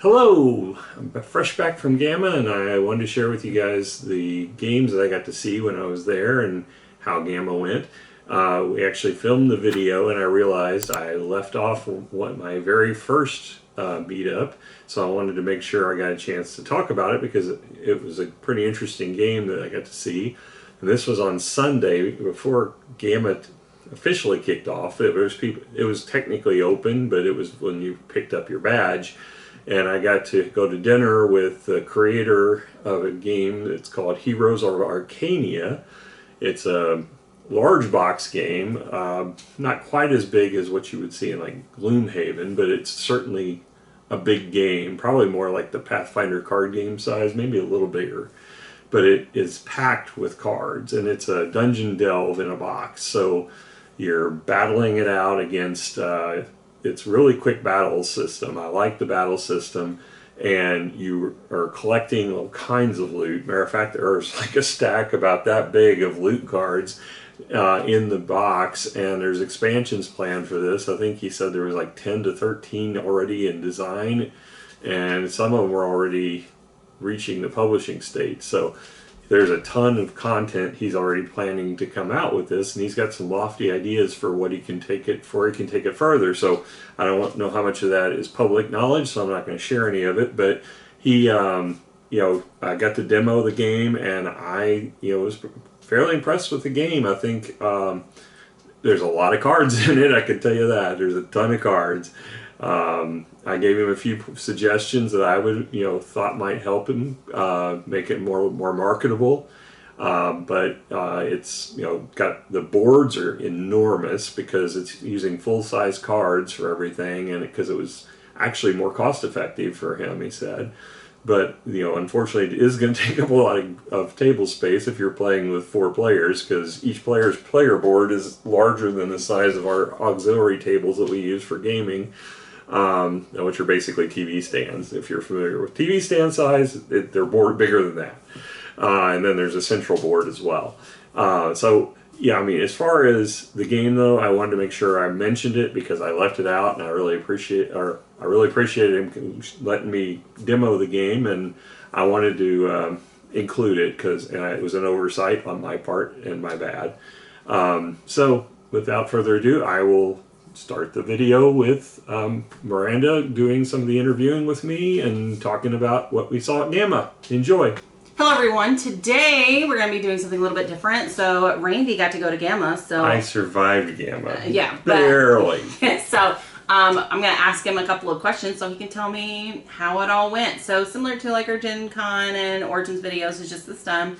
Hello! I'm fresh back from GAMA and I wanted to share with you guys the games that I got to see when I was there and how GAMA went. We actually filmed the video and I realized I left off my very first meetup, so I wanted to make sure I got a chance to talk about it because it was a pretty interesting game that I got to see. And this was on Sunday before GAMA officially kicked off. It was technically open, but it was when you picked up your badge. And I got to go to dinner with the creator of a game that's called Heroes of Arcania. It's a large box game, not quite as big as what you would see in like Gloomhaven, but it's certainly a big game, probably more like the Pathfinder card game size, maybe a little bigger. But it is packed with cards, and it's a dungeon delve in a box. So you're battling it out against it's really quick battle system. I like the battle system, and you are collecting all kinds of loot. Matter of fact, there's like a stack about that big of loot cards in the box, and there's expansions planned for this. I think he said there was like 10 to 13 already in design, and some of them were already reaching the publishing state. So there's a ton of content he's already planning to come out with this, and he's got some lofty ideas for what he can take it further. So I don't know how much of that is public knowledge, so I'm not going to share any of it. But he, I got to demo the game, and I, was fairly impressed with the game. I think there's a lot of cards in it. I can tell you that there's a ton of cards. I gave him a few suggestions that I would, thought might help him make it more marketable. But it's, got the boards are enormous because it's using full-size cards for everything, and because it was actually more cost-effective for him, he said. But unfortunately, it is going to take up a lot of table space if you're playing with 4 players, because each player's player board is larger than the size of our auxiliary tables that we use for gaming. Which are basically TV stands. If you're familiar with TV stand size, they're board bigger than that. And then there's a central board as well. So yeah, I mean, as far as the game though, I wanted to make sure I mentioned it because I left it out, and I really appreciated him letting me demo the game, and I wanted to include it because it was an oversight on my part and my bad. So without further ado, I will start the video with Miranda doing some of the interviewing with me and talking about what we saw at GAMA. Enjoy. Hello everyone. Today we're going to be doing something a little bit different. So Randy got to go to GAMA. So I survived GAMA. Yeah. Barely. So I'm going to ask him a couple of questions so he can tell me how it all went. So similar to like our Gen Con and Origins videos, it's just this time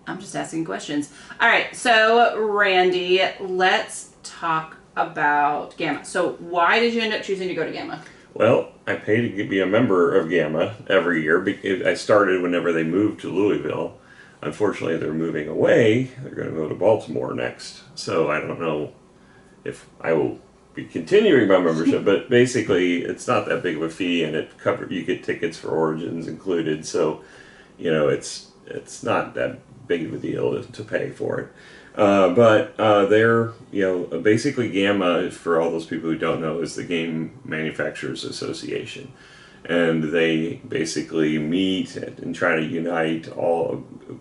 I'm just asking questions. All right. So Randy, let's talk about GAMA. So why did you end up choosing to go to GAMA? Well, I pay to be a member of GAMA every year. I started whenever they moved to Louisville. Unfortunately, they're moving away. They're going to go to Baltimore next. So I don't know if I will be continuing my membership, but basically it's not that big of a fee, and you get tickets for Origins included. So, it's not that big of a deal to pay for it. But they're, basically GAMA, for all those people who don't know, is the Game Manufacturers Association. And they basically meet and try to unite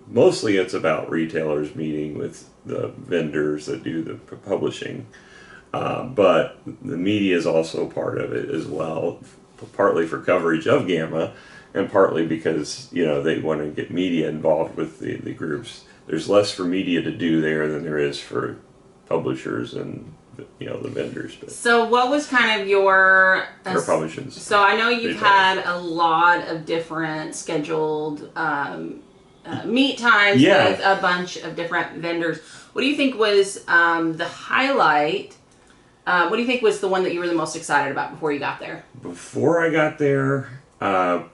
mostly it's about retailers meeting with the vendors that do the publishing. But the media is also part of it as well, partly for coverage of GAMA, and partly because, they want to get media involved with the groups. There's less for media to do there than there is for publishers and the vendors. But so what was kind of your publishers? So I know you've had a lot of different scheduled meet times with a bunch of different vendors. What do you think was the highlight? What do you think was the one that you were the most excited about before you got there? Before I got there, I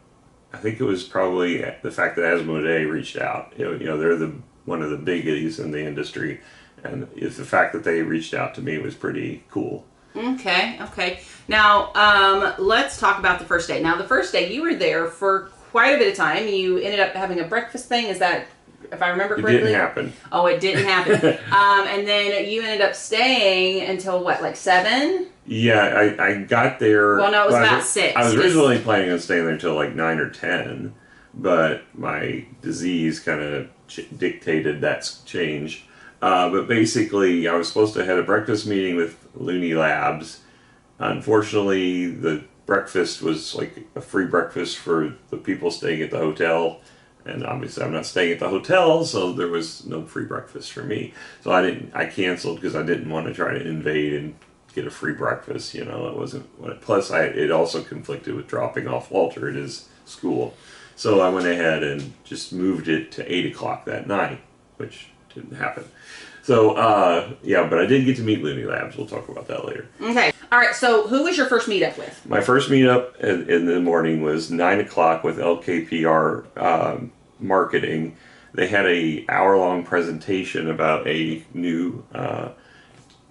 think it was probably the fact that Asmodee reached out. They're one of the biggies in the industry, and the fact that they reached out to me was pretty cool. Okay. Now, let's talk about the first day. Now, the first day, you were there for quite a bit of time. You ended up having a breakfast thing. Is that, if I remember correctly? It didn't happen. Oh, it didn't happen. And then you ended up staying until what, like 7? Yeah, I got there. Well, no, it was well, about 6. I was originally planning on staying there until like 9 or 10, but my disease kind of dictated that change. But basically, I was supposed to have a breakfast meeting with Looney Labs. Unfortunately, the breakfast was like a free breakfast for the people staying at the hotel. And obviously, I'm not staying at the hotel, so there was no free breakfast for me. So I canceled because I didn't want to try to invade and get a free breakfast. You know, it wasn't. Plus, it also conflicted with dropping off Walter at his school. So I went ahead and just moved it to 8 o'clock that night, which didn't happen. So, yeah, but I did get to meet Looney Labs. We'll talk about that later. Okay. All right. So, who was your first meetup with? My first meetup in the morning was 9 o'clock with LKPR marketing. They had a hour-long presentation about a new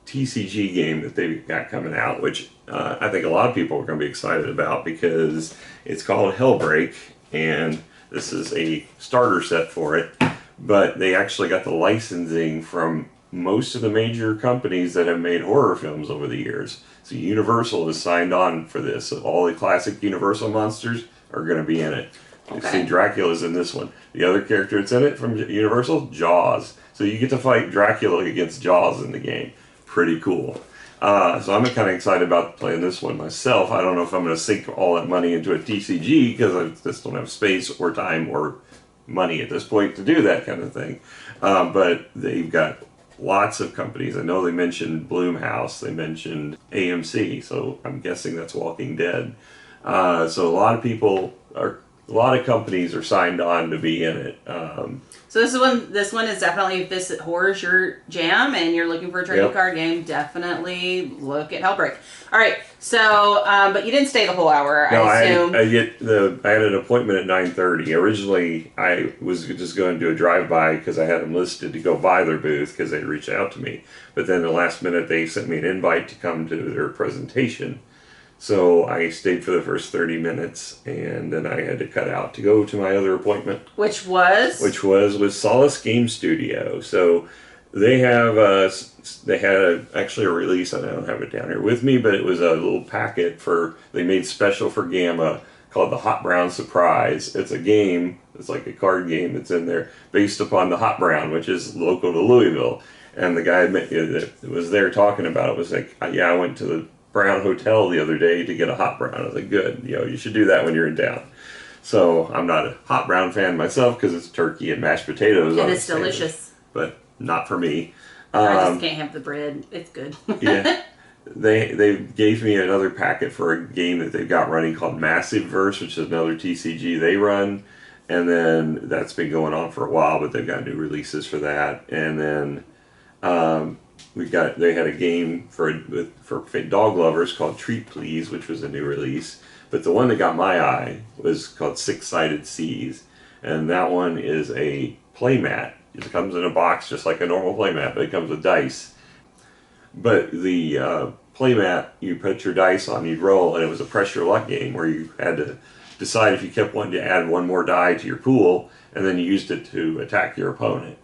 TCG game that they've got coming out, which I think a lot of people are going to be excited about because it's called Hellbreak, and this is a starter set for it. But they actually got the licensing from most of the major companies that have made horror films over the years. So Universal has signed on for this. So all the classic Universal monsters are going to be in it. You see Dracula's in this one. The other character that's in it from Universal, Jaws. So you get to fight Dracula against Jaws in the game. Pretty cool. So I'm kind of excited about playing this one myself. I don't know if I'm going to sink all that money into a TCG because I just don't have space or time or money at this point to do that kind of thing. But they've got lots of companies. I know they mentioned Blumhouse, they mentioned AMC, so I'm guessing that's Walking Dead. So a lot of companies are signed on to be in it. So this one is definitely, if this horror's your jam and you're looking for a trading card game, definitely look at Hellbreak. All right, so but you didn't stay the whole hour. No, I assume. I had an appointment at 9:30. Originally, I was just going to do a drive-by because I had them listed to go by their booth because they reached out to me. But then the last minute, they sent me an invite to come to their presentation. So I stayed for the first 30 minutes, and then I had to cut out to go to my other appointment. Which was with Solace Game Studio. So they have actually a release, and I don't have it down here with me, but it was a little packet they made special for GAMA called the Hot Brown Surprise. It's a game, it's like a card game that's in there based upon the Hot Brown, which is local to Louisville. And the guy that was there talking about it was like, yeah, I went to the Brown Hotel the other day to get a Hot Brown. I was like, good, you should do that when you're in town. So I'm not a Hot Brown fan myself because it's turkey and mashed potatoes. And it's delicious. But not for me. I just can't have the bread. It's good. Yeah. They gave me another packet for a game that they've got running called Massive Verse, which is another TCG they run. And then that's been going on for a while, but they've got new releases for that. And then they had a game for dog lovers called Treat Please, which was a new release. But the one that got my eye was called Six-Sided Seas, and that one is a playmat. It comes in a box just like a normal playmat, but it comes with dice. But the playmat, you put your dice on, you'd roll, and it was a pressure luck game where you had to decide if you kept wanting to add one more die to your pool, and then you used it to attack your opponent.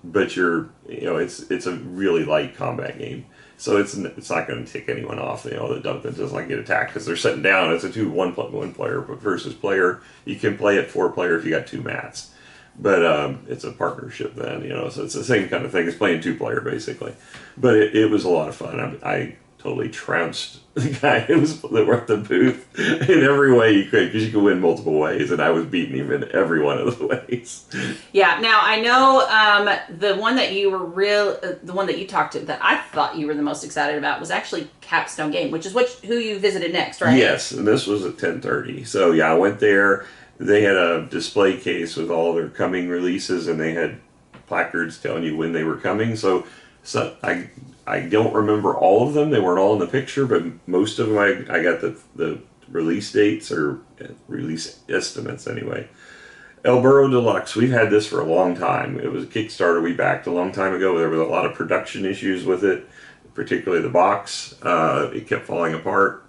But it's a really light combat game, so it's not going to tick anyone off. That doesn't like get attacked because they're sitting down. It's a one player versus player. You can play it 4-player if you got 2 mats, but it's a partnership then. So it's the same kind of thing as playing 2-player basically. But it was a lot of fun. I totally trounced the guy that were at the booth in every way you could, because you could win multiple ways, and I was beating him in every one of the ways. Yeah. Now I know the one that you talked to that I thought you were the most excited about was actually Capstone Game, which is who you visited next, right? Yes, and this was at 10:30. So yeah, I went there. They had a display case with all their coming releases, and they had placards telling you when they were coming. So I don't remember all of them. They weren't all in the picture, but most of them I got the release dates or release estimates anyway. El Burro Deluxe, we've had this for a long time. It was a Kickstarter we backed a long time ago. There was a lot of production issues with it, particularly the box. It kept falling apart,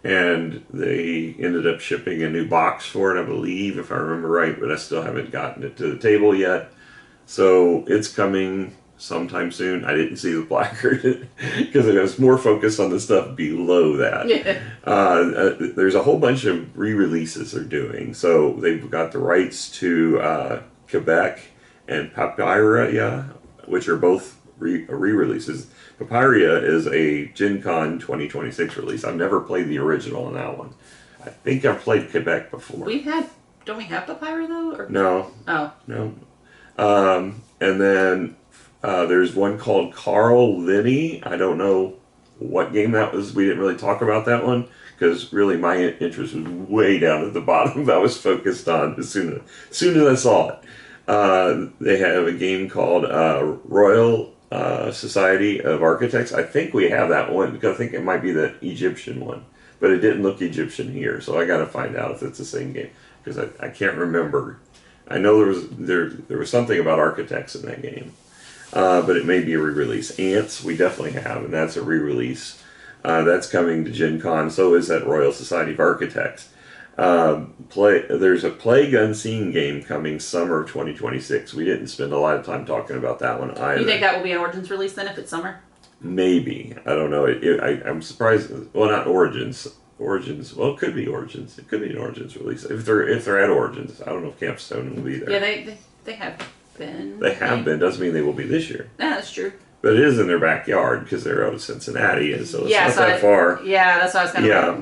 and they ended up shipping a new box for it, I believe, if I remember right, but I still haven't gotten it to the table yet. So it's coming sometime soon. I didn't see the placard because I was more focused on the stuff below that. Yeah. There's a whole bunch of re-releases they're doing. So they've got the rights to Quebec and Papyria, which are both re-releases. Papyria is a Gen Con 2026 release. I've never played the original on that one. I think I've played Quebec before. Don't we have Papyra though? Or? No. Oh. No. And then there's one called Carl Linney. I don't know what game that was. We didn't really talk about that one because really my interest was way down at the bottom. I was focused on as soon as I saw it. They have a game called Royal Society of Architects. I think we have that one because I think it might be the Egyptian one, but it didn't look Egyptian here, so I got to find out if it's the same game because I can't remember. I know there was something about architects in that game, but it may be a re-release. Ants we definitely have, and that's a re-release. That's coming to Gen Con. So is that Royal Society of Architects. There's a Plague Unseen game coming summer of 2026. We didn't spend a lot of time talking about that one either. You think that will be an Origins release then if it's summer? Maybe. I don't know. I'm surprised. Well, not Origins. Origins. Well, it could be Origins. It could be an Origins release if they're at Origins. I don't know if Capstone will be there. Yeah, they have been. They have been. Doesn't mean they will be this year. Yeah, that's true. But it is in their backyard because they're out of Cincinnati, and so it's not so that far. Yeah, that's what I was kind of. Yeah. Like,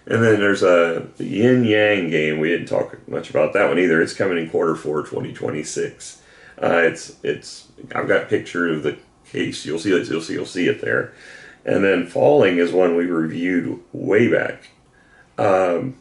And then there's a Yin Yang game. We didn't talk much about that one either. It's coming in Q4 2026. I've got a picture of the case. You'll see it there. And then Falling is one we reviewed way back. But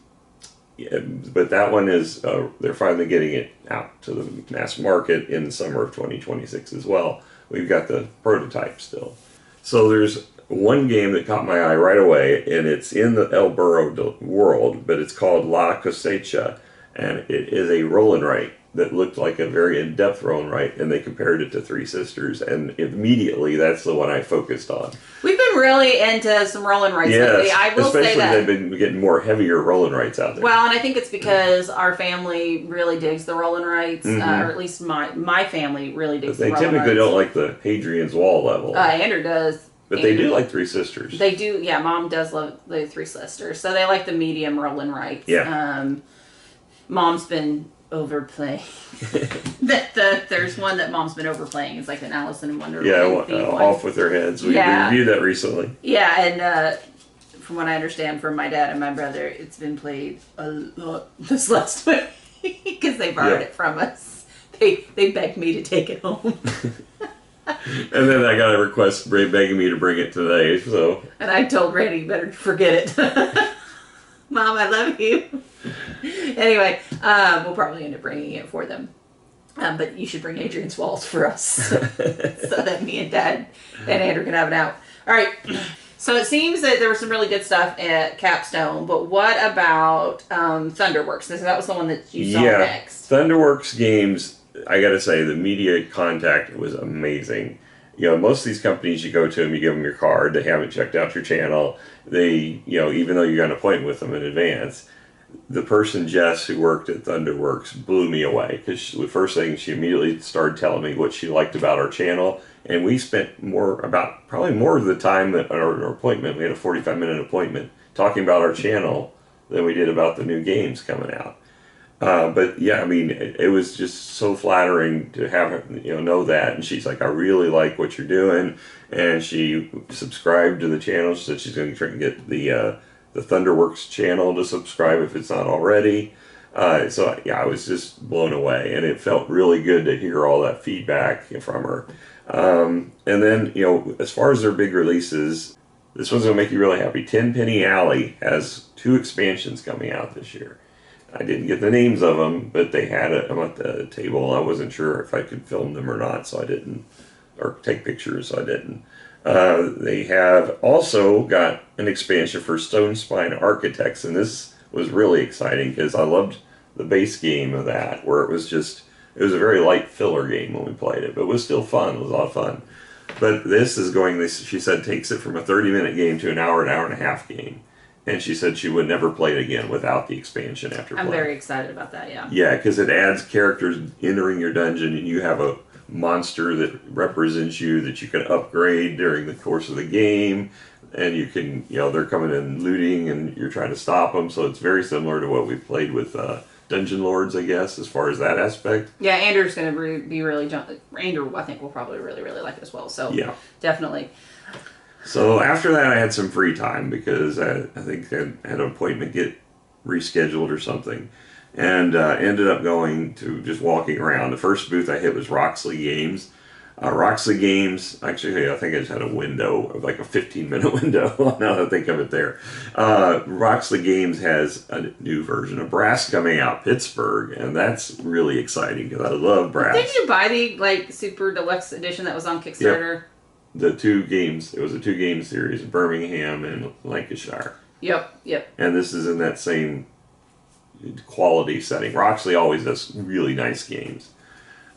that one is they're finally getting it out to the mass market in the summer of 2026 as well. We've got the prototype still. So there's one game that caught my eye right away, and it's in the El Burro world, but it's called La Cosecha, and it is a roll and write that looked like a very in-depth roll and write, and they compared it to Three Sisters, and immediately that's the one I focused on. We've been really into some roll and writes lately. I will say that. Especially they've been getting more heavier roll and writes out there. Well, and I think it's because our family really digs the roll and writes, or at least my family really digs the roll and writes. They typically don't like the Hadrian's Wall level. Andrew does. But they do like Three Sisters. They do, yeah. Mom does love the Three Sisters, so they like the medium roll and writes. Yeah. Mom's been overplaying. There's one that Mom's been overplaying. It's like an Alice in Wonderland. Yeah, Off with Their Heads. We reviewed that recently. Yeah, and from what I understand from my dad and my brother, it's been played a lot this last week because they borrowed it from us. They begged me to take it home. And then I got a request begging me to bring it today, so. And I told Randy, you better forget it. Mom, I love you. Anyway, we'll probably end up bringing it for them. But you should bring Adrian's Walls for us so that me and Dad and Andrew can have it out. All right. So it seems that there was some really good stuff at Capstone, but what about Thunderworks? That was the one that you saw next. Thunderworks games, I got to say, the media contact was amazing. You know, most of these companies, you go to them, you give them your card, they haven't checked out your channel. They, even though you got an appointment with them in advance, the person, Jess, who worked at Thunderworks, blew me away because the first thing she immediately started telling me what she liked about our channel. And we spent probably more of the time at our appointment, we had a 45-minute appointment, talking about our channel than we did about the new games coming out. But yeah, I mean, it was just so flattering to have her, know that. And she's like, I really like what you're doing. And she subscribed to the channel. She said she's going to try and get the Thunderworks channel to subscribe if it's not already. So yeah, I was just blown away, and it felt really good to hear all that feedback from her. And then, as far as their big releases, this one's going to make you really happy. Tenpenny Alley has 2 expansions coming out this year. I didn't get the names of them, but they had them at the table. I wasn't sure if I could film them or not, so I didn't, or take pictures, so I didn't. They have also got an expansion for Stone Spine Architects, and this was really exciting because I loved the base game of that, where it was a very light filler game when we played it, but it was still fun. It was a lot of fun. But this is she said, takes it from a 30-minute game to an hour and a half game. And she said she would never play it again without the expansion after playing. I'm very excited about that, yeah. Yeah, because it adds characters entering your dungeon, and you have a monster that represents you that you can upgrade during the course of the game. And you can, they're coming in looting and you're trying to stop them. So it's very similar to what we played with Dungeon Lords, I guess, as far as that aspect. Yeah, Andrew's going to be really... Andrew, I think, will probably really, really like it as well. So, yeah, definitely. So after that, I had some free time because I think I had an appointment get rescheduled or something. And ended up going to just walking around. The first booth I hit was Roxley Games. Roxley Games, actually, I think I just had a window, like a 15-minute window, now that I think of it there. Roxley Games has a new version of Brass coming out, Pittsburgh, and that's really exciting because I love Brass. Did you buy the super deluxe edition that was on Kickstarter? Yep. The 2 games, it was a 2-game series, Birmingham and Lancashire. Yep. And this is in that same quality setting. Roxley always does really nice games.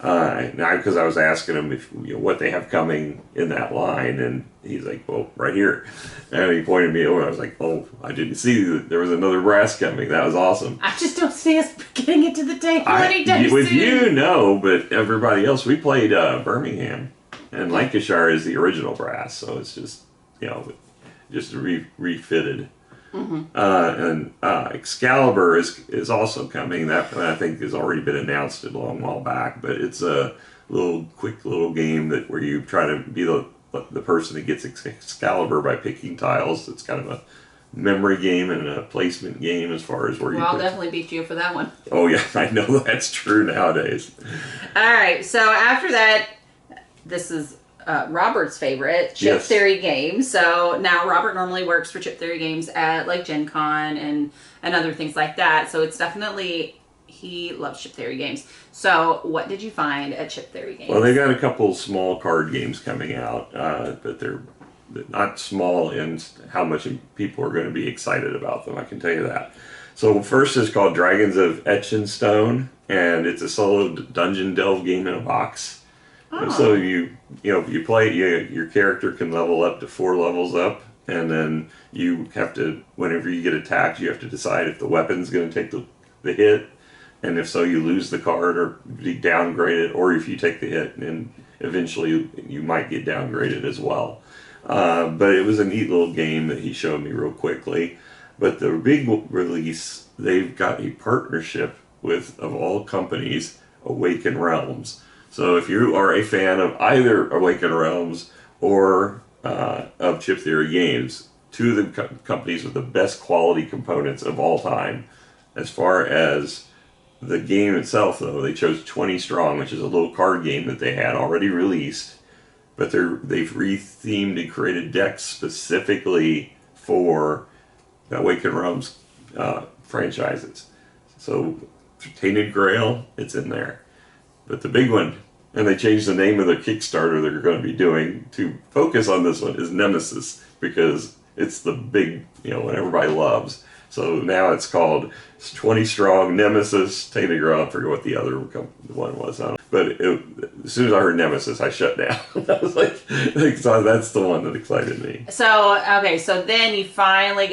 Now, because I was asking him if what they have coming in that line, and he's like, "Well, right here," and he pointed me over. I was like, "Oh, I didn't see that there was another Brass coming. That was awesome." I just don't see us getting it to the table anytime with soon. you, no, but everybody else, we played Birmingham, and Lancashire is the original Brass, so it's just just refitted. Mm-hmm. And Excalibur is also coming. That I think has already been announced a long while back. But it's a quick little game where you try to be the person that gets Excalibur by picking tiles. It's kind of a memory game and a placement game as far as where you. Well, I'll definitely beat you for that one. Oh yeah, I know that's true nowadays. All right, so after that, this is Robert's favorite, Chip Theory Games. So now Robert normally works for Chip Theory Games at like Gen Con and other things like that. So it's definitely, he loves Chip Theory Games. So what did you find at Chip Theory Games? Well, they got a couple small card games coming out, but they're not small in how much people are going to be excited about them. I can tell you that. So first is called Dragons of Etch and Stone, and it's a solo dungeon delve game in a box. And so you play, your character can level up to 4 levels up, and then you have to, whenever you get attacked, you have to decide if the weapon's going to take the hit, and if so, you lose the card or be downgraded, or if you take the hit, and eventually you might get downgraded as well. But it was a neat little game that he showed me real quickly. But the big release, they've got a partnership with, of all companies, Awaken Realms. So if you are a fan of either Awaken Realms or of Chip Theory Games, 2 of the companies with the best quality components of all time. As far as the game itself, though, they chose 20 Strong, which is a little card game that they had already released. But they've rethemed and created decks specifically for the Awaken Realms franchises. So Tainted Grail, it's in there. But the big one, and they changed the name of their Kickstarter they're going to be doing to focus on this one, is Nemesis, because it's the big, what everybody loves. So now it's called 20 Strong, Nemesis, Tainted Grail. I forget what the other one was. But as soon as I heard Nemesis, I shut down. I was like, so that's the one that excited me. So, okay, so then you finally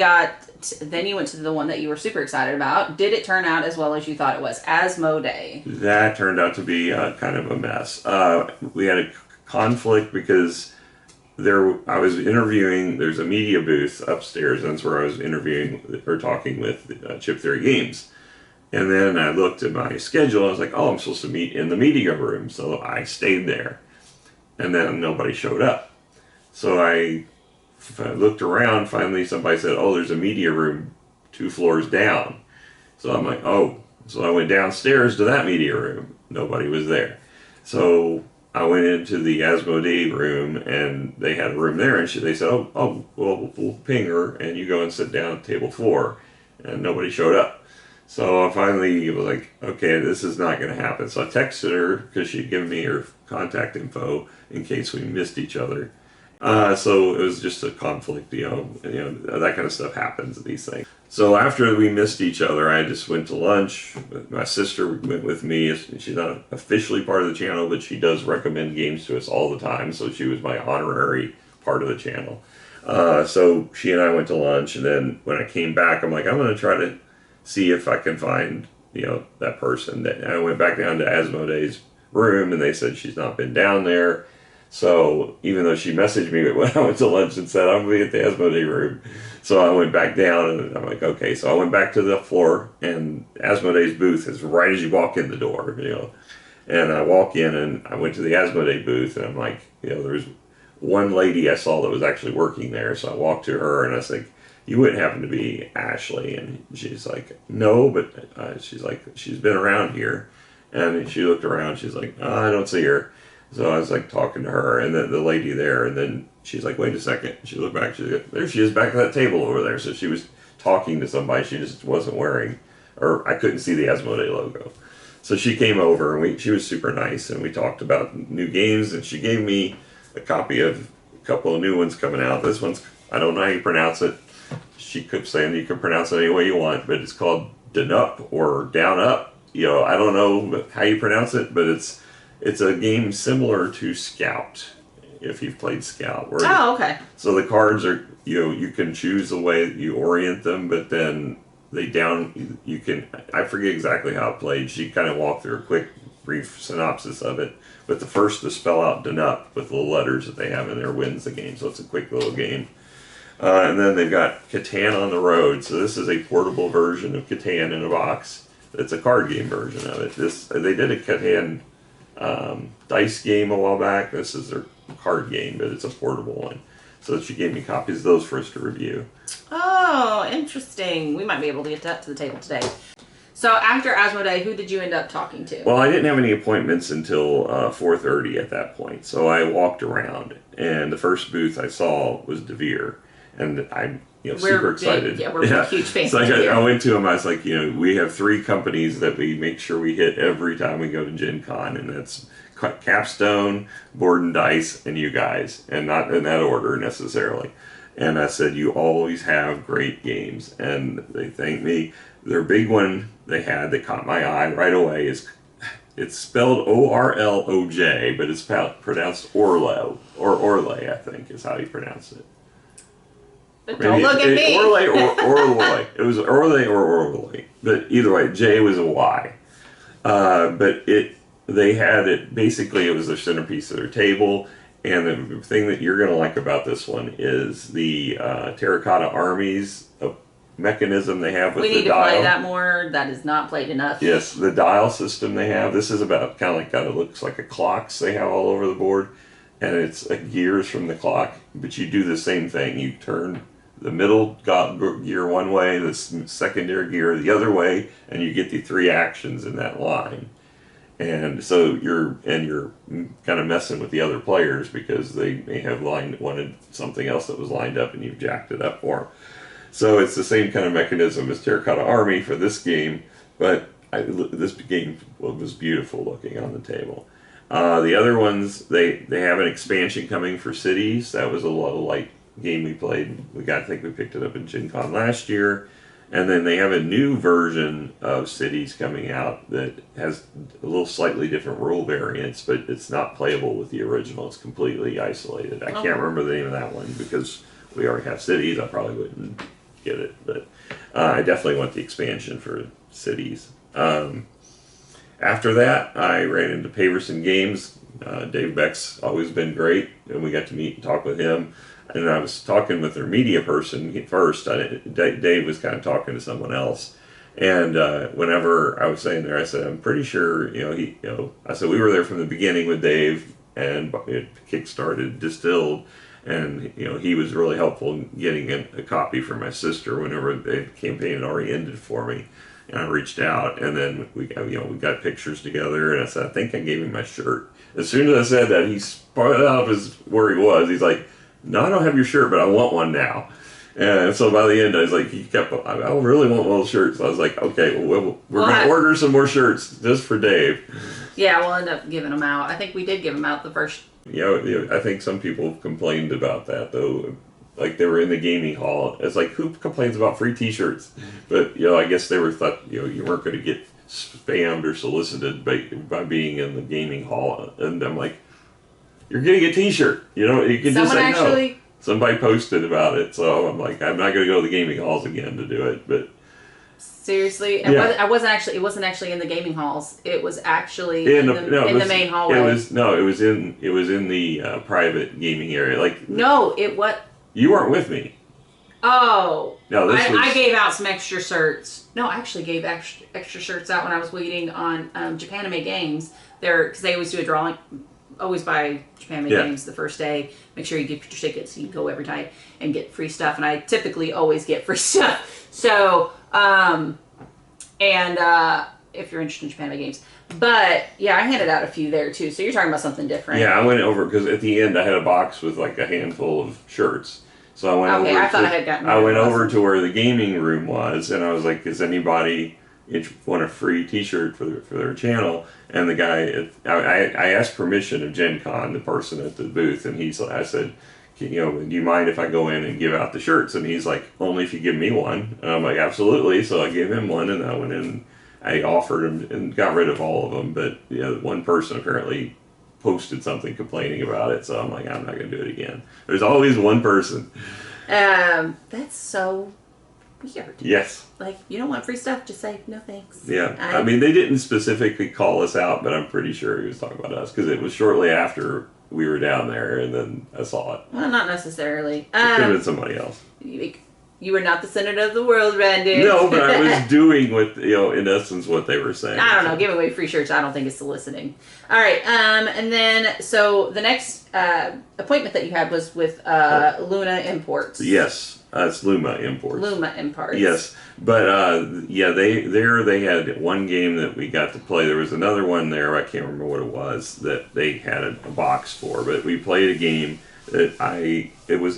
then you went to the one that you were super excited about. Did it turn out as well as you thought it was? Asmodee. That turned out to be kind of a mess. We had a conflict because I was interviewing, there's a media booth upstairs, and that's where I was interviewing or talking with Chip Theory Games. And then I looked at my schedule, and I was like, oh, I'm supposed to meet in the media room. So I stayed there. And then nobody showed up. So I looked around, finally somebody said, oh, there's a media room 2 floors down. So I'm like, oh. So I went downstairs to that media room. Nobody was there. So I went into the Asmodee room, and they had a room there, and they said, oh, well, we'll ping her, and you go and sit down at table 4. And nobody showed up. So I finally was like, okay, this is not going to happen. So I texted her, because she'd given me her contact info in case we missed each other. So it was just a conflict, that kind of stuff happens in these things. So after we missed each other, I just went to lunch. My sister went with me. She's not officially part of the channel, but she does recommend games to us all the time. So she was my honorary part of the channel. So she and I went to lunch, and then when I came back, I'm like, I'm going to try to see if I can find, that person. And I went back down to Asmodee's room, and they said she's not been down there. So even though she messaged me when I went to lunch and said, I'm going to be at the Asmodee room. So I went back down, and I'm like, okay. So I went back to the floor, and Asmodee's booth is right as you walk in the door, And I walk in, and I went to the Asmodee booth, and I'm like, there's one lady I saw that was actually working there. So I walked to her, and I was like, you wouldn't happen to be Ashley? And she's like, no, but she's like, she's been around here. And she looked around, she's like, oh, I don't see her. So I was like talking to her, and then the lady there, and then she's like, wait a second. She looked back, she's like, there she is back at that table over there. So she was talking to somebody she just wasn't wearing, or I couldn't see the Asmodee logo. So she came over, and she was super nice, and we talked about new games, and she gave me a copy of a couple of new ones coming out. This one's, I don't know how you pronounce it. She kept saying you can pronounce it any way you want, but it's called Danup or Down Up. I don't know how you pronounce it, but it's a game similar to Scout, if you've played Scout. Oh, okay. So the cards are, you can choose the way that you orient them, but then you can, I forget exactly how it played. She kind of walked through a quick, brief synopsis of it. But the first to spell out Danup with the letters that they have in there wins the game. So it's a quick little game. And then they've got Catan on the Road. So this is a portable version of Catan in a box. It's a card game version of it. They did a Catan dice game a while back. This is their card game, but it's a portable one. So she gave me copies of those for us to review. Oh, interesting. We might be able to get that to the table today. So after Asmodee, who did you end up talking to? Well, I didn't have any appointments until 4:30 at that point. So I walked around, and the first booth I saw was DeVere. And I'm super excited. We're huge fans. So I went to him. I was like, we have 3 companies that we make sure we hit every time we go to Gen Con, and that's Capstone, Board and Dice, and you guys, and not in that order necessarily. And I said, you always have great games, and they thanked me. Their big one they had that caught my eye right away it's spelled Orloj, but it's pronounced Orlo or Orlay, I think is how you pronounce it. But don't look at me. Orlay or Orloy. It was Orlay or Orloy. But either way, J was a Y. But they had it, basically it was the centerpiece of their table. And the thing that you're going to like about this one is the terracotta armies mechanism they have with the dial. We need to play that more. That is not played enough. Yes, the dial system they have. This is about kind of looks like a clocks they have all over the board. And it's gears from the clock. But you do the same thing. You turn the middle gear one way, the secondary gear the other way, and you get the 3 actions in that line. And so you're kind of messing with the other players because they may have wanted something else that was lined up, and you've jacked it up for them. So it's the same kind of mechanism as Terracotta Army for this game, but this game was beautiful looking on the table. The other ones, they have an expansion coming for Cities. That was a light game we played. I think we picked it up in Gen Con last year. And then they have a new version of Cities coming out that has a little slightly different rule variants, but it's not playable with the original. It's completely isolated. I can't remember the name of that one because we already have Cities. I probably wouldn't get it, but I definitely want the expansion for Cities. After that, I ran into Paverson Games. Dave Beck's always been great, and we got to meet and talk with him. And I was talking with their media person first. Dave was kind of talking to someone else. And whenever I was saying there, I said, I'm pretty sure, I said, we were there from the beginning with Dave, and it kick-started Distilled. And, he was really helpful in getting a copy for my sister whenever the campaign had already ended for me. And I reached out, and then we got pictures together, and I said, I think I gave him my shirt. As soon as I said that, he spun out of where he was. He's like, no, I don't have your shirt, but I want one now. And so by the end, I was like, I really want one of those shirts. So I was like, okay, we're going to order some more shirts just for Dave. Yeah, we'll end up giving them out. I think we did give them out the first. I think some people complained about that, though. Like, they were in the gaming hall. It's like, who complains about free t-shirts? But, I guess they thought, you weren't going to get spammed or solicited by being in the gaming hall. And I'm like, you're getting a t-shirt. You can just say no. Somebody posted about it, so I'm like, I'm not going to go to the gaming halls again to do it. But Seriously, Yeah. I wasn't actually. It wasn't actually in the gaming halls. It was actually in the main hallway. It was in the private gaming area. Like No, it what? you weren't with me. Oh, No, this was. I gave out some extra shirts. No, I actually gave extra shirts out when I was waiting on Japanime Games. There, because they always do a drawing. Always buy Japanime Games the first day. Make sure you get your tickets so you can go every night and get free stuff. And I typically always get free stuff. So, if you're interested in Japanime Games. But, yeah, I handed out a few there, too. So you're talking about something different. Yeah, I went over, because at the end I had a box with like a handful of shirts. So I went over. I thought I had gotten. I went over to where the gaming room was, and I was like, "Does anybody want a free T-shirt for their channel?" And the guy, I asked permission of Gen Con, the person at the booth, and I said, do you mind if I go in and give out the shirts? And he's like, only if you give me one. And I'm like, absolutely. So I gave him one, and I went in, I offered him and got rid of all of them. But one person apparently posted something complaining about it, so I'm like, I'm not going to do it again. There's always one person. That's so weird. Yes. Like, you don't want free stuff, just say no thanks. Yeah. I mean, they didn't specifically call us out, but I'm pretty sure he was talking about us, because it was shortly after we were down there, and then I saw it. Well, not necessarily. It could have been somebody else. You were not the center of the world, Randy. No, but I was doing in essence, what they were saying. I don't know. Giving away free shirts, I don't think it's soliciting. All right. And then, so the next appointment that you had was with Luna Imports. Yes. It's Luma Imports. Luma Imports. Yes. But, they had one game that we got to play. There was another one there, I can't remember what it was, that they had a box for. But we played a game that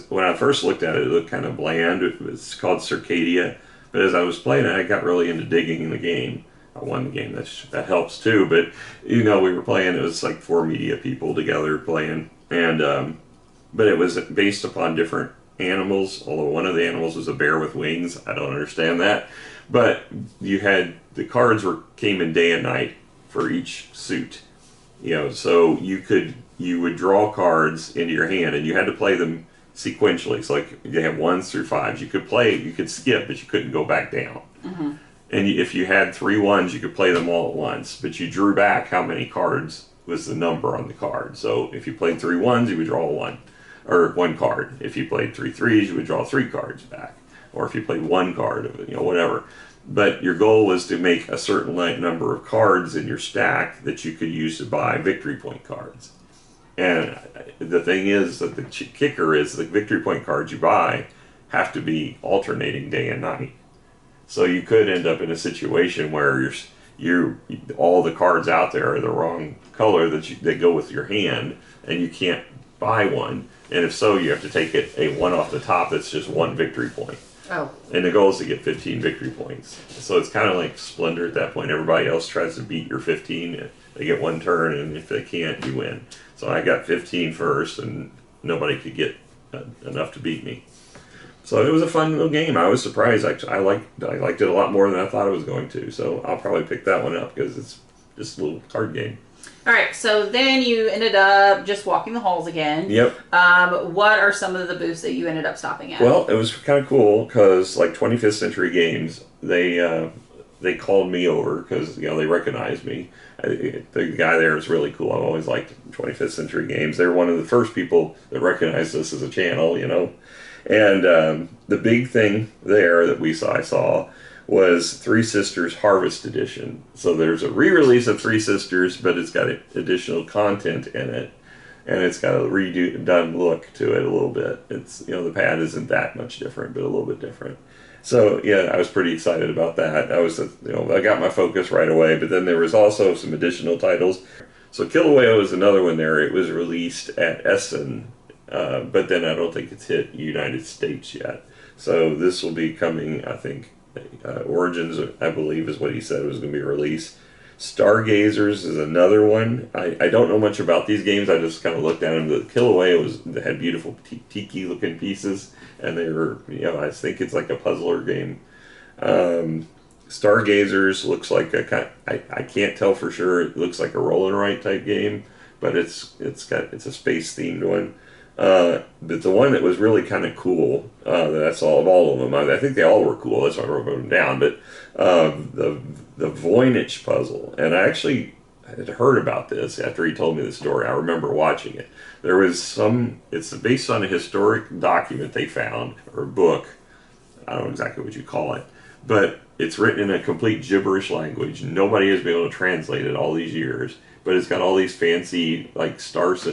when I first looked at it, it looked kind of bland. It was called Circadia. But as I was playing it, I got really into digging the game. I won the game. That helps too. But, we were playing, it was like 4 media people together playing. And, but it was based upon different animals, although one of the animals was a bear with wings. I don't understand that. But the cards came in day and night for each suit. So you would draw cards into your hand, and you had to play them sequentially. So like you have 1s through 5s. You could skip, but you couldn't go back down. Mm-hmm. And if you had 3 1s, you could play them all at once. But you drew back how many cards was the number on the card. So if you played 3 1s, you would draw 1 card. If you played 3 3s, you would draw 3 cards back. Or if you played 1 card, whatever. But your goal was to make a certain number of cards in your stack that you could use to buy victory point cards. And the thing is that the kicker is the victory point cards you buy have to be alternating day and night. So you could end up in a situation where all the cards out there are the wrong color that go with your hand, and you can't buy one. And if so, you have to take a one off the top that's just 1 victory point. Oh. And the goal is to get 15 victory points. So it's kind of like Splendor at that point. Everybody else tries to beat your 15. They get 1 turn, and if they can't, you win. So I got 15 first, and nobody could get enough to beat me. So it was a fun little game. I was surprised. I liked it a lot more than I thought I was going to. So I'll probably pick that one up because it's just a little card game. All right, so then you ended up just walking the halls again. Yep. What are some of the booths that you ended up stopping at? Well, it was kind of cool because, like 25th Century Games, they called me over because they recognized me. The guy there is really cool. I've always liked 25th Century Games. They're one of the first people that recognized us as a channel, And the big thing there that I saw was Three Sisters Harvest Edition. So there's a re-release of Three Sisters, but it's got additional content in it, and it's got a redone look to it a little bit. It's the pad isn't that much different, but a little bit different. So yeah, I was pretty excited about that. I got my focus right away. But then there was also some additional titles. So Kilauea was another one there. It was released at Essen, but then I don't think it's hit United States yet. So this will be coming, I think. Origins, I believe, is what he said was going to be released. Stargazers is another one. I don't know much about these games. I just kind of looked at them. The Kilauea had beautiful tiki-looking pieces, and they were, I think it's like a puzzler game. Stargazers looks like I can't tell for sure. It looks like a roll and write type game, but it's a space themed one. But the one that was really kind of cool, that's all of all of them. I think they all were cool. That's why I wrote them down. But the Voynich puzzle, and I actually had heard about this after he told me the story. I remember watching it. There was some. It's based on a historic document they found or book. I don't know exactly what you call it, but it's written in a complete gibberish language. Nobody has been able to translate it all these years, but it's got all these fancy like stars,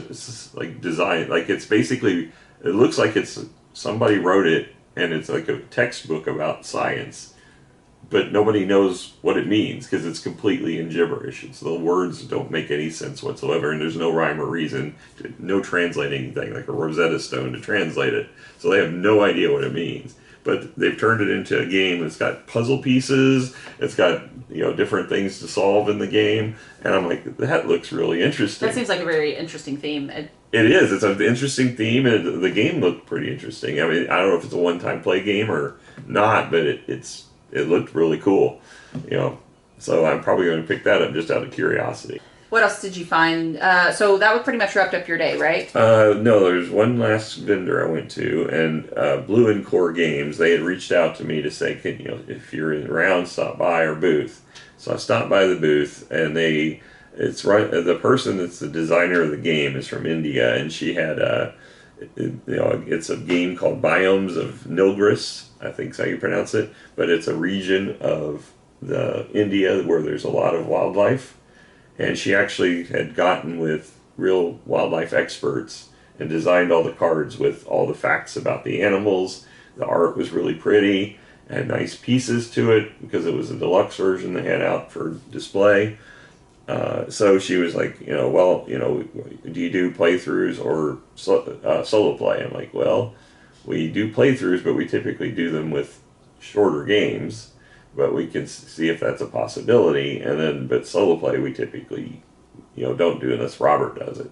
like design. Like it's basically, it looks like it's somebody wrote it, and it's like a textbook about science, but nobody knows what it means because it's completely in gibberish. It's the words don't make any sense whatsoever, and there's no rhyme or reason, no translating thing like a Rosetta Stone to translate it. So they have no idea what it means. But they've turned it into a game. It's got puzzle pieces. It's got different things to solve in the game, and I'm like, that looks really interesting. That seems like a very interesting theme. It is. It's an interesting theme, and the game looked pretty interesting. I mean, I don't know if it's a one-time play game or not, but it looked really cool. So I'm probably going to pick that up just out of curiosity. What else did you find? So that was pretty much wrapped up your day, right? No, there's one last vendor I went to, and Blue and Core Games. They had reached out to me to say, if you're around, stop by our booth. So I stopped by the booth, and the person that's the designer of the game is from India, and she had it's a game called Biomes of Nilgris, I think is how you pronounce it, but it's a region of the India where there's a lot of wildlife. And she actually had gotten with real wildlife experts and designed all the cards with all the facts about the animals. The art was really pretty, had nice pieces to it because it was a deluxe version they had out for display. So she was like, do you do playthroughs or solo play? I'm like, well, we do playthroughs, but we typically do them with shorter games. But we can see if that's a possibility, but solo play we typically, don't do unless Robert does it,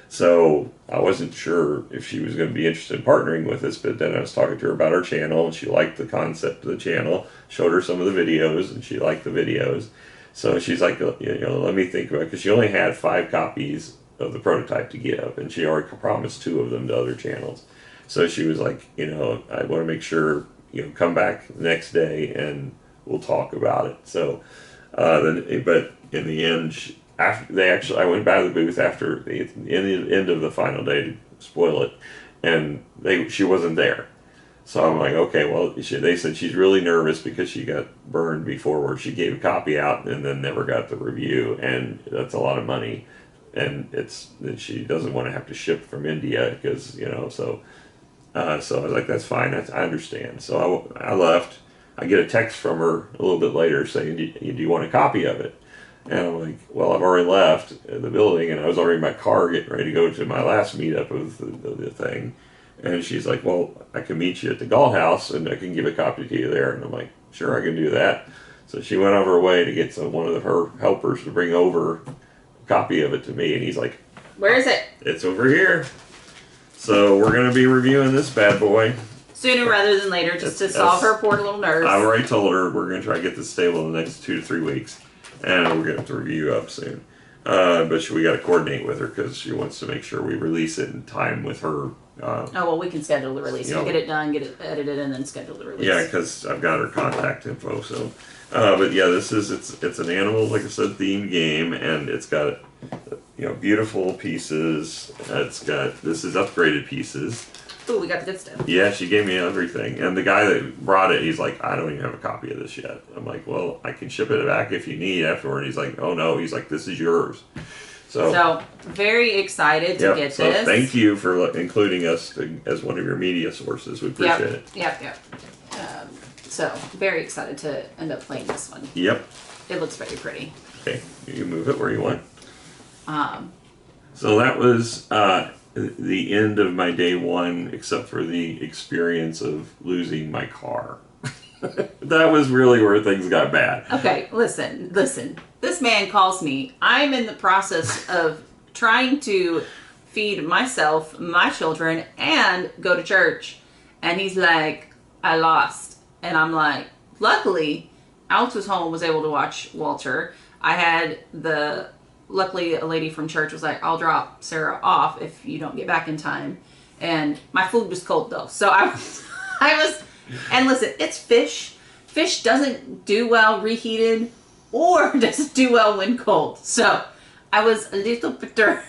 So I wasn't sure if she was going to be interested in partnering with us, but then I was talking to her about our channel, and she liked the concept of the channel. Showed her some of the videos, and she liked the videos. So she's like, let me think about it, because she only had 5 copies of the prototype to give, and she already promised 2 of them to other channels. So she was like, I want to make sure. Come back the next day and we'll talk about it. So, but in the end, I went by the booth after the end of the final day to spoil it, and she wasn't there. So I'm like, okay, well, they said she's really nervous because she got burned before, where she gave a copy out and then never got the review, and that's a lot of money, and she doesn't want to have to ship from India because so. So I was like, that's fine. I understand. So I left. I get a text from her a little bit later saying, do you want a copy of it? And I'm like, well, I've already left the building, and I was already in my car getting ready to go to my last meetup of the thing. And she's like, well, I can meet you at the Gall House, and I can give a copy to you there. And I'm like, sure, I can do that. So she went over her way to get one of her helpers to bring over a copy of it to me. And he's like, where is it? It's over here. So we're going to be reviewing this bad boy. Sooner rather than later, just to solve her poor little nerves. I've already told her we're going to try to get this stable in the next 2 to 3 weeks. And we're going to have to review up soon. But we got to coordinate with her because she wants to make sure we release it in time with her. We can schedule the release. We'll get it done, get it edited, and then schedule the release. Yeah, because I've got her contact info. So, but yeah, it's an animal, like I said, themed game, and it's got beautiful pieces. This is upgraded pieces. Ooh, we got the good stuff. Yeah, she gave me everything. And the guy that brought it, he's like, I don't even have a copy of this yet. I'm like, well, I can ship it back if you need afterward. He's like, oh no. He's like, this is yours. So very excited to get this. Thank you for including us as one of your media sources. We appreciate it. Yep. So very excited to end up playing this one. Yep. It looks very pretty. Okay, you move it where you want. So that was the end of my day 1, except for the experience of losing my car. That was really where things got bad. Okay, listen. This man calls me. I'm in the process of trying to feed myself, my children, and go to church. And he's like, I lost. And I'm like, luckily, Alex was home, was able to watch Walter. I had the luckily a lady from church was like, I'll drop Sarah off if you don't get back in time. And my food was cold though. So I was, and listen, it's fish. Fish doesn't do well reheated or doesn't do well when cold. So I was a little bitter.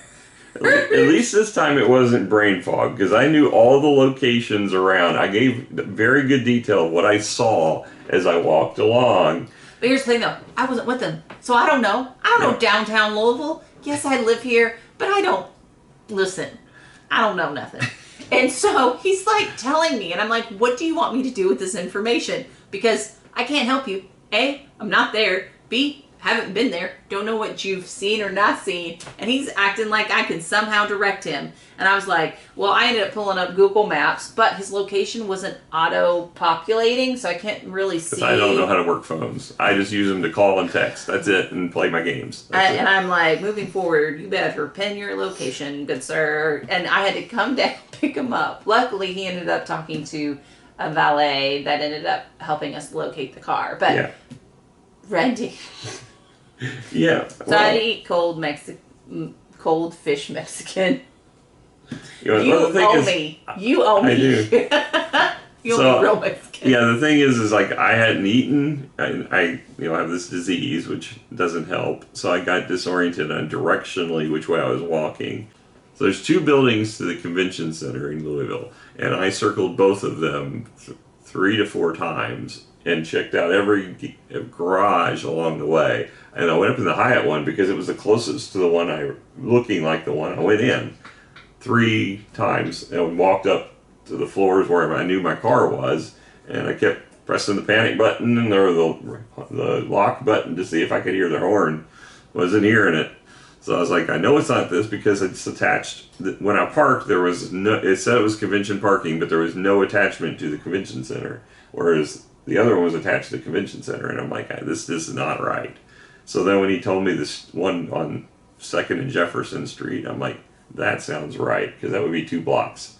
At least this time it wasn't brain fog, because I knew all the locations around. I gave very good detail of what I saw as I walked along. But here's the thing though, I wasn't with them. So I don't know. I don't know downtown Louisville. Yes, I live here, but I don't, listen, I don't know nothing. And so he's like telling me, and I'm like, what do you want me to do with this information? Because I can't help you. A, I'm not there. B, haven't been there, don't know what you've seen or not seen, and he's acting like I can somehow direct him. And I was like, well, I ended up pulling up Google Maps, but his location wasn't auto-populating, so I can't really see. Because I don't know how to work phones. I just use them to call and text. That's it, and play my games. And I'm like, moving forward, you better pin your location, good sir. And I had to come down, pick him up. Luckily, he ended up talking to a valet that ended up helping us locate the car. But yeah. Randy. Yeah. So I had to eat cold fish Mexican. You owe me. You owe me. I do. You owe me real Mexican. Yeah, the thing is like I hadn't eaten. I have this disease which doesn't help. So I got disoriented on directionally which way I was walking. So there's 2 buildings to the convention center in Louisville, and I circled both of them 3 to 4 times and checked out every garage along the way. And I went up in the Hyatt one because it was the closest to the one looking like the one I went in 3 times, and walked up to the floors where I knew my car was, and I kept pressing the panic button and the lock button to see if I could hear the horn. Wasn't hearing it. So I was like, I know it's not this because it's attached. When I parked, there was no, it said it was convention parking, but there was no attachment to the convention center. Whereas the other one was attached to the convention center, and I'm like, this is not right. So then when he told me this one on 2nd and Jefferson Street, I'm like, that sounds right, because that would be 2 blocks.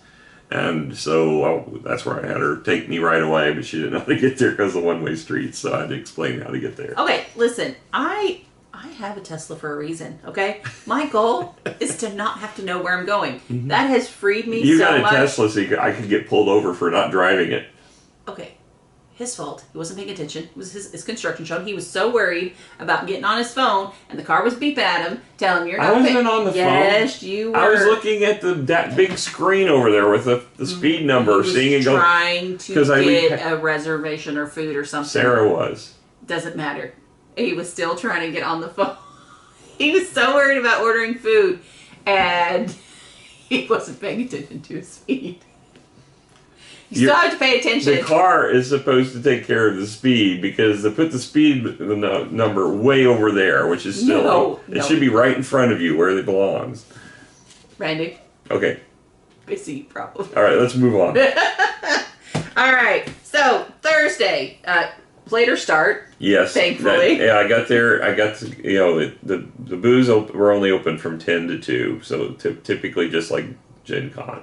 And so that's where I had her take me right away, but she didn't know how to get there because of the one-way street, so I had to explain how to get there. Okay, listen, I have a Tesla for a reason, okay? My goal is to not have to know where I'm going. Mm-hmm. That has freed me so much. You got a Tesla so I could get pulled over for not driving it. Okay. His fault. He wasn't paying attention. It was his construction show. He was so worried about getting on his phone, and the car was beeping at him, telling him you're not paying. I wasn't on the phone. Yes, you were. I was looking at that big screen over there with the speed number, seeing it go. Trying to get a reservation or food or something. Sarah was. Doesn't matter. He was still trying to get on the phone. He was so worried about ordering food, and he wasn't paying attention to his speed. You still have to pay attention. The car is supposed to take care of the speed because they put the speed number way over there, which is still it should be right in front of you where it belongs. Randy. Okay. Busy problem. All right, let's move on. All right. So Thursday, later start. Yes. Thankfully. I got there. I got to, the booths were only open from 10 to 2, so typically just like Gen Con.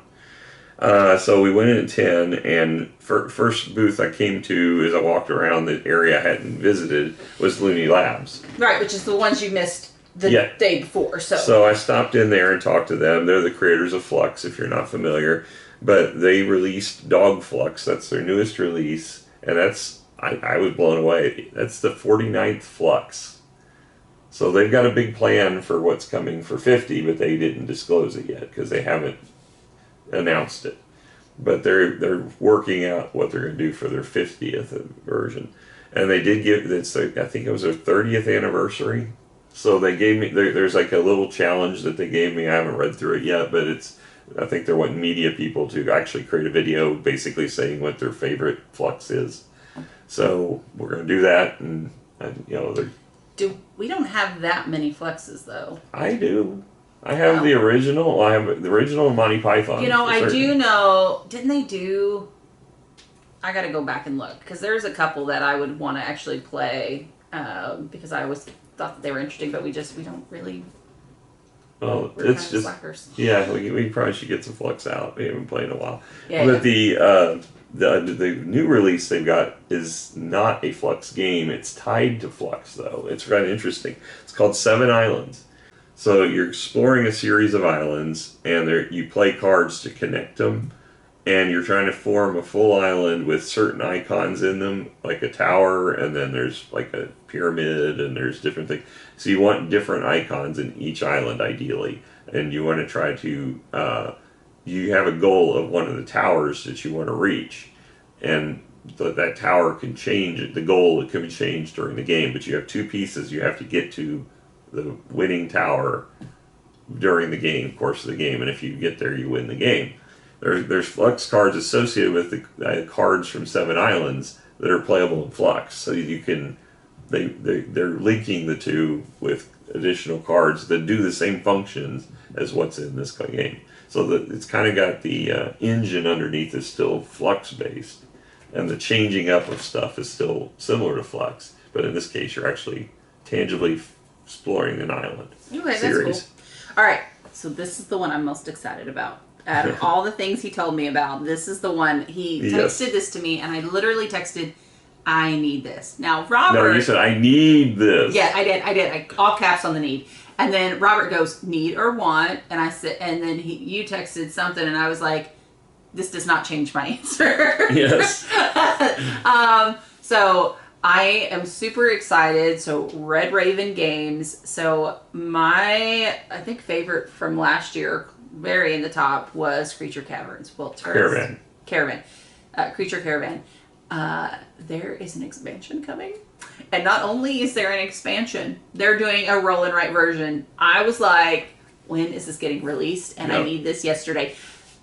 So we went in at 10, and first booth I came to as I walked around the area I hadn't visited was Looney Labs. Right, which is the ones you missed the day before. So I stopped in there and talked to them. They're the creators of Flux, if you're not familiar. But they released Dog Flux. That's their newest release, and I was blown away. That's the 49th Flux. So they've got a big plan for what's coming for 50, but they didn't disclose it yet because they haven't announced it, but they're working out what they're going to do for their 50th version, and they did give I think it was their 30th anniversary, so they gave me there's like a little challenge that they gave me. I haven't read through it yet, but I think they're wanting media people to actually create a video basically saying what their favorite Flux is. So we're going to do that, and we don't have that many Fluxes though. I do. I have the original. I have the original Monty Python. I do know. Didn't they do? I got to go back and look because there's a couple that I would want to actually play because I always thought that they were interesting, but we don't really. Well, it's just slackers. Yeah. We probably should get some Flux out. We haven't played in a while. Yeah, but the new release they've got is not a Flux game. It's tied to Flux though. It's kind of interesting. It's called 7 Islands. So you're exploring a series of islands, and you play cards to connect them, and you're trying to form a full island with certain icons in them, like a tower, and then there's like a pyramid, and there's different things. So you want different icons in each island, ideally, and you want to try to. You have a goal of one of the towers that you want to reach, and that tower can change. The goal it can be changed during the game, but you have two pieces. You have to get to the winning tower during the game, course of the game, and if you get there, you win the game. There's Flux cards associated with the cards from Seven Islands that are playable in Flux, so you can they're linking the two with additional cards that do the same functions as what's in this game. So that it's kind of got the engine underneath is still Flux based, and the changing up of stuff is still similar to Flux, but in this case, you're actually tangibly exploring an island series. That's cool. All right, so this is the one I'm most excited about. Out of all the things he told me about, this is the one. He texted this to me, and I literally texted, I need this. Now, Robert... No, you said, I need this. Yeah, I did. All caps on the need. And then Robert goes, need or want? And I said, and then you texted something, and I was like, this does not change my answer. Yes. So I am super excited. So Red Raven Games. So my, I think, favorite from last year, very in the top, was Creature Caverns. Well, Caravan. Creature Caravan. There is an expansion coming. And not only is there an expansion, they're doing a roll and write version. I was like, when is this getting released? And I need this yesterday.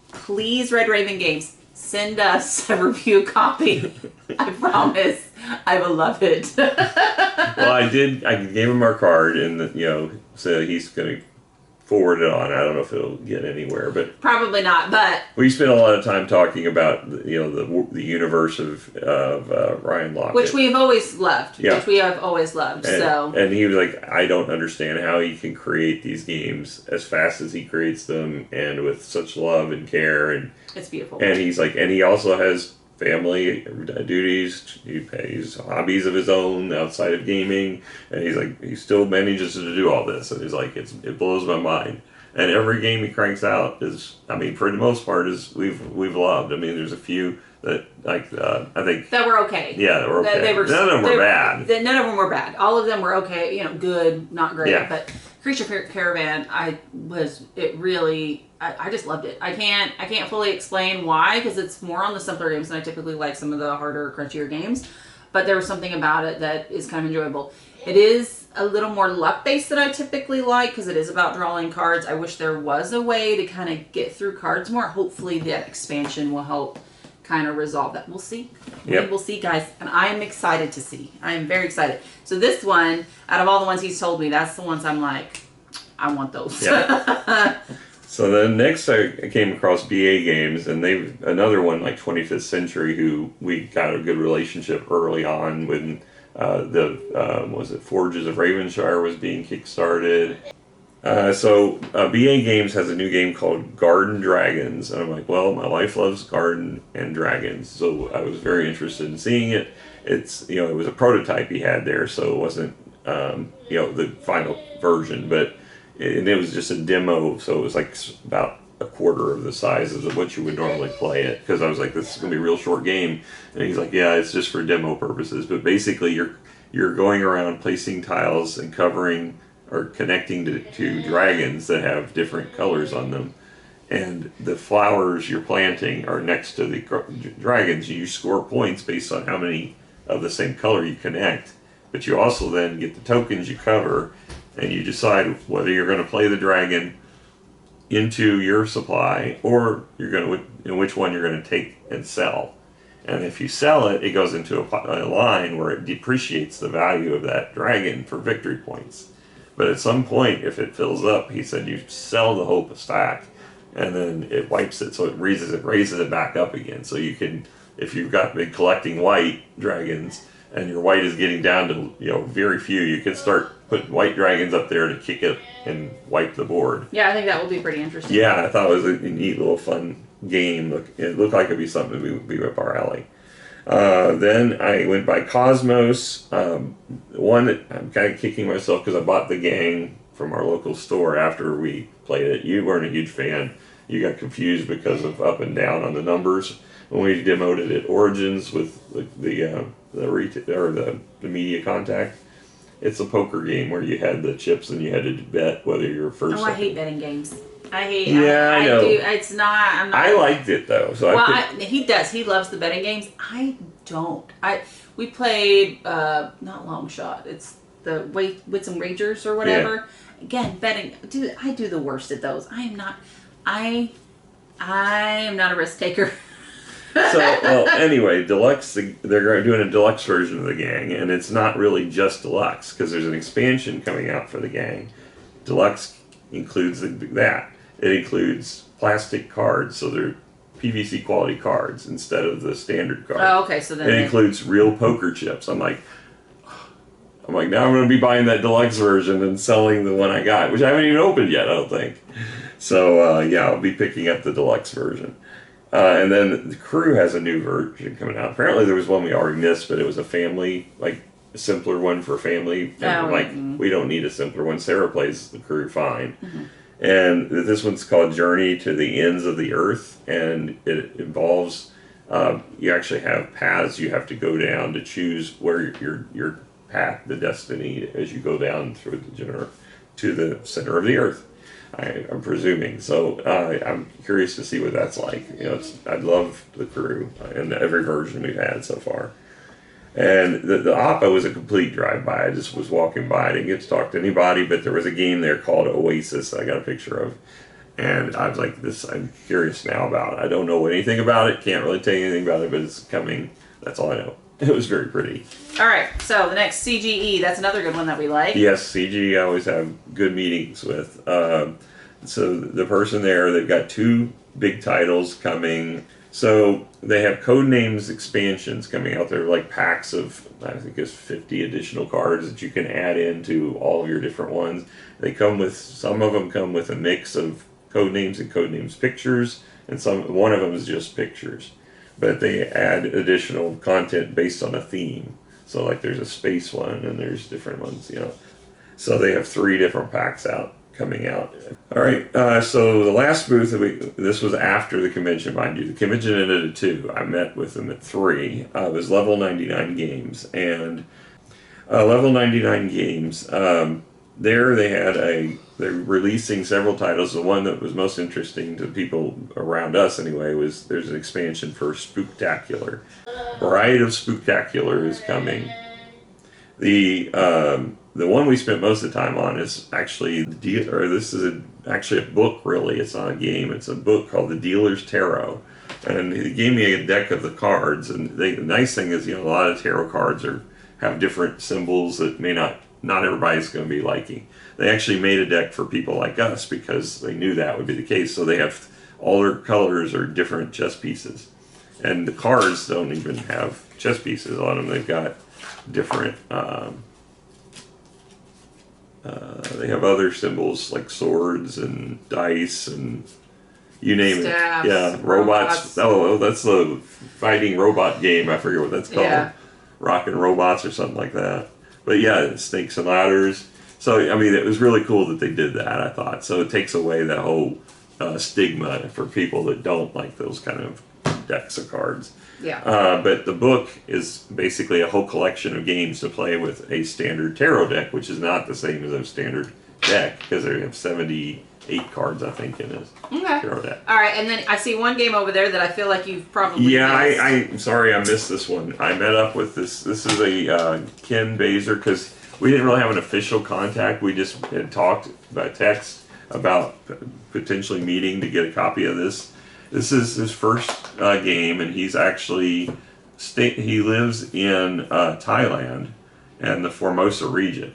Please, Red Raven Games, send us a review copy. I promise I will love it. Well, I gave him our card, and so he's going to forward it on. I don't know if it'll get anywhere, but probably not. But we spent a lot of time talking about the universe of Ryan Lockett, which we have always loved. Yeah. Which we have always loved. And he was like, I don't understand how he can create these games as fast as he creates them, and with such love and care, and it's beautiful. And he's like, and he also has family duties. He pays hobbies of his own outside of gaming, and he's like, he still manages to do all this, and he's like, it blows my mind. And every game he cranks out is, I mean, for the most part, is we've loved. I mean, there's a few that I think that were okay. Yeah, that were okay. None of them were bad. None of them were bad. All of them were okay. Good, not great. Yeah. But Creature Caravan, I just loved it. I can't fully explain why, because it's more on the simpler games, and I typically like some of the harder, crunchier games. But there was something about it that is kind of enjoyable. It is a little more luck-based than I typically like, because it is about drawing cards. I wish there was a way to kind of get through cards more. Hopefully that expansion will help kind of resolve that. We'll see. Yep. We'll see, guys. And I am excited to see. I am very excited. So this one, out of all the ones he's told me, that's the ones I'm like, I want those. Yeah. So then next I came across BA Games, and they've another one like 25th Century, who we got a good relationship early on when was it Forges of Ravenshire was being kickstarted. So BA Games has a new game called Garden Dragons, and I'm like, well, my wife loves Garden and Dragons, so I was very interested in seeing it. It's it was a prototype he had there, so it wasn't the final version, but it was just a demo, so it was like about a quarter of the size of what you would normally play it, because I was like, this is going to be a real short game, and he's like, yeah, it's just for demo purposes, but basically you're going around placing tiles and covering or connecting to dragons that have different colors on them, and the flowers you're planting are next to the dragons. You score points based on how many of the same color you connect, but you also then get the tokens you cover, and you decide whether you're going to play the dragon into your supply, or you're going to which one you're going to take and sell. And if you sell it, it goes into a line where it depreciates the value of that dragon for victory points. But at some point, if it fills up, he said you sell the whole stack, and then it wipes it, so it raises it back up again. So you can, if you've got big collecting white dragons, and your white is getting down to very few, you can start putting white dragons up there to kick it and wipe the board. Yeah, I think that will be pretty interesting. Yeah, I thought it was a neat little fun game. It looked like it'd be something that would be up our alley. Then I went by Cosmos, one that I'm kind of kicking myself because I bought the gang from our local store after we played it. You weren't a huge fan. You got confused because of up and down on the numbers when we demoed it at Origins with the media contact. It's a poker game where you had the chips and you had to bet whether you're first. Oh, I hate betting games. I hate. Yeah, I know. do. It's not. I'm not. I liked it though. So he does. He loves the betting games. I don't. We played not Long Shot. It's the Wits and Wagers or whatever. Yeah. Again, betting. Dude, I do the worst at those. I am not. I am not a risk taker. So, well, anyway, Deluxe, they're doing a Deluxe version of the gang, and it's not really just Deluxe, because there's an expansion coming out for the gang. Deluxe includes that. It includes plastic cards, so they're PVC quality cards instead of the standard cards. Oh, okay, so then it includes real poker chips. I'm like, now I'm going to be buying that Deluxe version and selling the one I got, which I haven't even opened yet, I don't think. So, yeah, I'll be picking up the Deluxe version. And then the Crew has a new version coming out. Apparently there was one we already missed, but it was a family, like a simpler one for family. And we don't need a simpler one. Sarah plays the Crew fine. Mm-hmm. And this one's called Journey to the Ends of the Earth, and it involves, you actually have paths you have to go down to choose where your path, the destiny, as you go down through to the center of the Earth. I'm presuming. So I'm curious to see what that's like. I love the Crew in every version we've had so far. And the APA was a complete drive-by. I just was walking by. I didn't get to talk to anybody, but there was a game there called Oasis I got a picture of. And I was like, I'm curious now about it. I don't know anything about it. Can't really tell you anything about it, but it's coming. That's all I know. It was very pretty. All right, so the next CGE, that's another good one that we like. Yes, CGE I always have good meetings with. So the person there, they've got 2 big titles coming. So they have Codenames expansions coming out. They're like packs of, I think it's 50 additional cards that you can add into all of your different ones. Some of them come with a mix of Codenames and Codenames pictures, and one of them is just pictures. But they add additional content based on a theme. So like there's a space one and there's different ones, So they have 3 different packs coming out. All right, so the last booth, this was after the convention, mind you. The convention ended at 2. I met with them at 3. It was Level 99 Games. And Level 99 Games, there they're releasing several titles. The one that was most interesting to people around us anyway was there's an expansion for Spooktacular. Bride of Spooktacular is coming. The one we spent most of the time on is actually actually a book, really. It's not a game. It's a book called The Dealer's Tarot. And he gave me a deck of the cards. And the nice thing is, a lot of tarot cards have different symbols that not everybody's going to be liking. They actually made a deck for people like us because they knew that would be the case. So they have all their colors are different chess pieces. And the cards don't even have chess pieces on them. They've got different, they have other symbols like swords and dice and you name Staffs, it. Yeah, robots. Oh, that's the fighting robot game. I forget what that's called. Yeah. Rockin' Robots or something like that. But yeah, snakes and ladders. So, it was really cool that they did that, I thought. So it takes away that whole stigma for people that don't like those kind of decks of cards. Yeah. But the book is basically a whole collection of games to play with a standard tarot deck, which is not the same as a standard deck because they have 78 cards, I think, in a tarot deck. All right, and then I see one game over there that I feel like you've probably missed. I'm sorry I missed this one. I met up with this. This is a Ken Baser because we didn't really have an official contact. We just had talked by text about potentially meeting to get a copy of this. This is his first game, and he's actually he lives in Thailand and the Formosa region,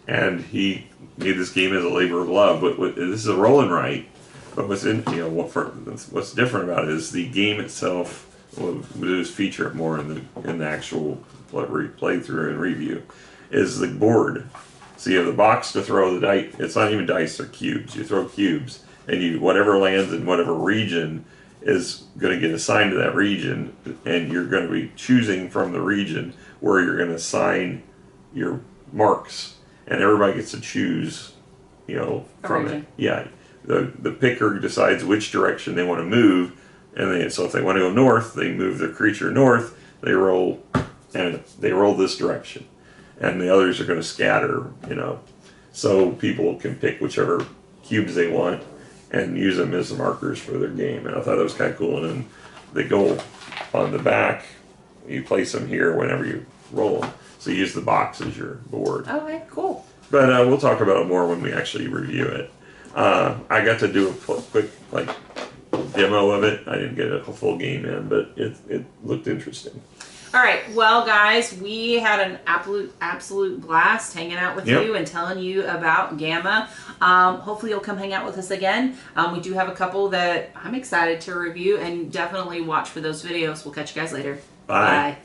and he made this game as a labor of love. But this is a roll and write. But what's different about it is the game itself. We'll just feature it more in the actual playthrough and review. Is the board. So you have the box to throw the dice. It's not even dice; they're cubes. You throw cubes, and whatever lands in whatever region is going to get assigned to that region, and you're going to be choosing from the region where you're going to assign your marks, and everybody gets to choose from it. region. Yeah, the picker decides which direction they want to move, and so if they want to go north, they move their creature north. They roll, and they roll this direction, and the others are going to scatter. So people can pick whichever cubes they want and use them as markers for their game. And I thought that was kind of cool. And then they go on the back. You place them here whenever you roll them. So you use the box as your board. Okay, cool. But we'll talk about it more when we actually review it. I got to do a quick demo of it. I didn't get a full game in, but it looked interesting. All right, well, guys, we had an absolute blast hanging out with you and telling you about GAMA. Hopefully you'll come hang out with us again. We do have a couple that I'm excited to review, and definitely watch for those videos. We'll catch you guys later. Bye.